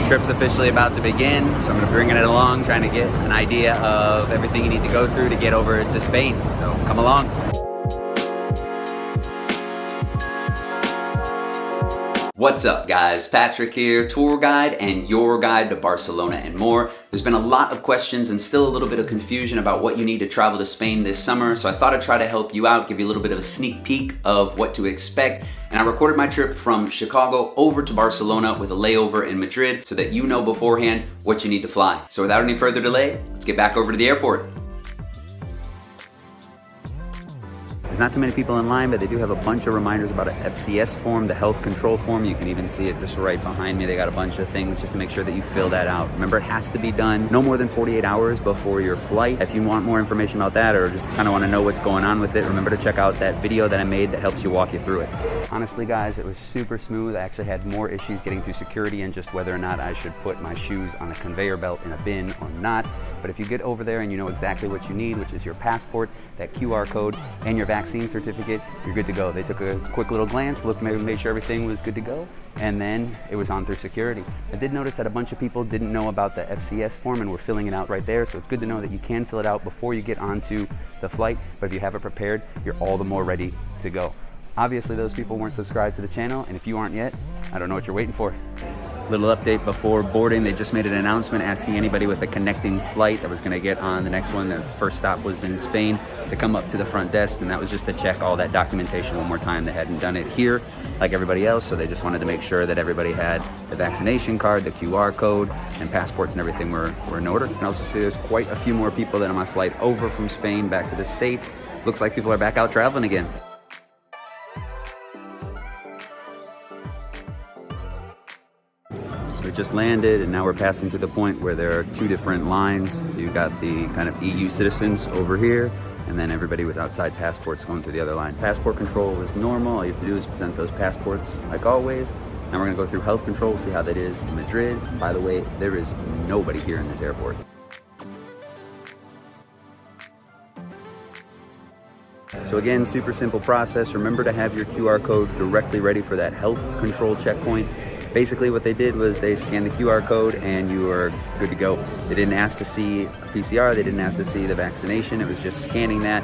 Your trip's officially about to begin, so I'm gonna bring it along, trying to get an idea of everything you need to go through to get over to Spain. So come along. What's up guys, Patrick here, tour guide and your guide to Barcelona and more. There's been a lot of questions and still a little bit of confusion about what you need to travel to Spain this summer, so I thought I'd try to help you out, give you a little bit of a sneak peek of what to expect. And I recorded my trip from Chicago over to Barcelona with a layover in Madrid so that you know beforehand what you need to fly. So without any further delay, let's get back over to the airport. There's not too many people in line, but they do have a bunch of reminders about an FCS form, the health control form. You can even see it just right behind me. They got a bunch of things just to make sure that you fill that out. Remember, it has to be done no more than 48 hours before your flight. If you want more information about that or just kind of want to know what's going on with it, remember to check out that video that I made that helps you walk you through it. Honestly, guys, it was super smooth. I actually had more issues getting through security and just whether or not I should put my shoes on a conveyor belt in a bin or not. But if you get over there and you know exactly what you need, which is your passport, that QR code, and your vaccine certificate, you're good to go. They took a quick little glance, looked, made sure everything was good to go, and then it was on through security. I did notice that a bunch of people didn't know about the FCS form and were filling it out right there, so it's good to know that you can fill it out before you get onto the flight, but if you have it prepared, you're all the more ready to go. Obviously, those people weren't subscribed to the channel, and if you aren't yet, I don't know what you're waiting for. Little update before boarding, they just made an announcement asking anybody with a connecting flight that was going to get on the next one, the first stop was in Spain, to come up to the front desk, and that was just to check all that documentation one more time. They hadn't done it here like everybody else, so they just wanted to make sure that everybody had the vaccination card, the QR code, and passports and everything were in order. You can also see there's quite a few more people than on my flight over from Spain back to the States. Looks like people are back out traveling again. We just landed and now we're passing through the point where there are two different lines. So you've got the kind of EU citizens over here and then everybody with outside passports going through the other line. Passport control is normal. All you have to do is present those passports like always. Now we're gonna go through health control. We'll see how that is in Madrid. By the way, there is nobody here in this airport. So again, super simple process. Remember to have your QR code directly ready for that health control checkpoint. Basically what they did was they scanned the QR code and you were good to go. They didn't ask to see a PCR, they didn't ask to see the vaccination, it was just scanning that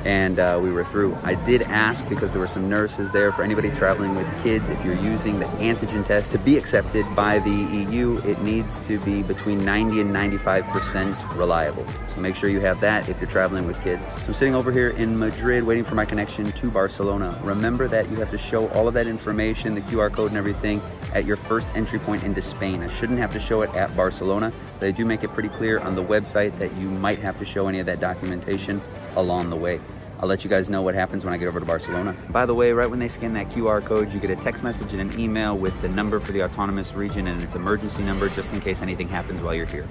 and we were through. I did ask, because there were some nurses there, for anybody traveling with kids, if you're using the antigen test to be accepted by the EU, it needs to be between 90 and 95% reliable. So make sure you have that if you're traveling with kids. So I'm sitting over here in Madrid waiting for my connection to Barcelona. Remember that you have to show all of that information, the QR code and everything, at your first entry point into Spain. I shouldn't have to show it at Barcelona, but they do make it pretty clear on the website that you might have to show any of that documentation along the way. I'll let you guys know what happens when I get over to Barcelona. By the way, right when they scan that QR code, you get a text message and an email with the number for the autonomous region and its emergency number just in case anything happens while you're here.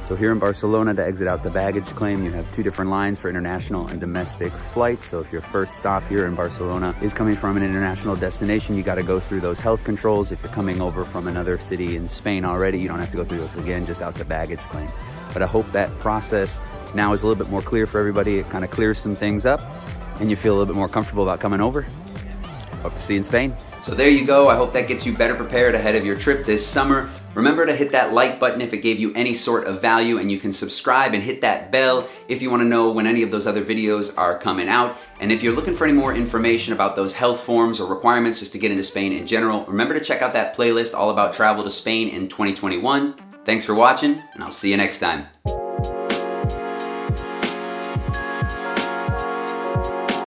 So here in Barcelona, to exit out the baggage claim, you have two different lines for international and domestic flights. So if your first stop here in Barcelona is coming from an international destination, you got to go through those health controls. If you're coming over from another city in Spain already, you don't have to go through those again, just out the baggage claim. But I hope that process now is a little bit more clear for everybody. It kind of clears some things up and you feel a little bit more comfortable about coming over. Hope to see you in Spain. So there you go. I hope that gets you better prepared ahead of your trip this summer. Remember to hit that like button if it gave you any sort of value, and you can subscribe and hit that bell if you want to know when any of those other videos are coming out. And if you're looking for any more information about those health forms or requirements just to get into Spain in general, remember to check out that playlist all about travel to Spain in 2021. Thanks for watching, and I'll see you next time.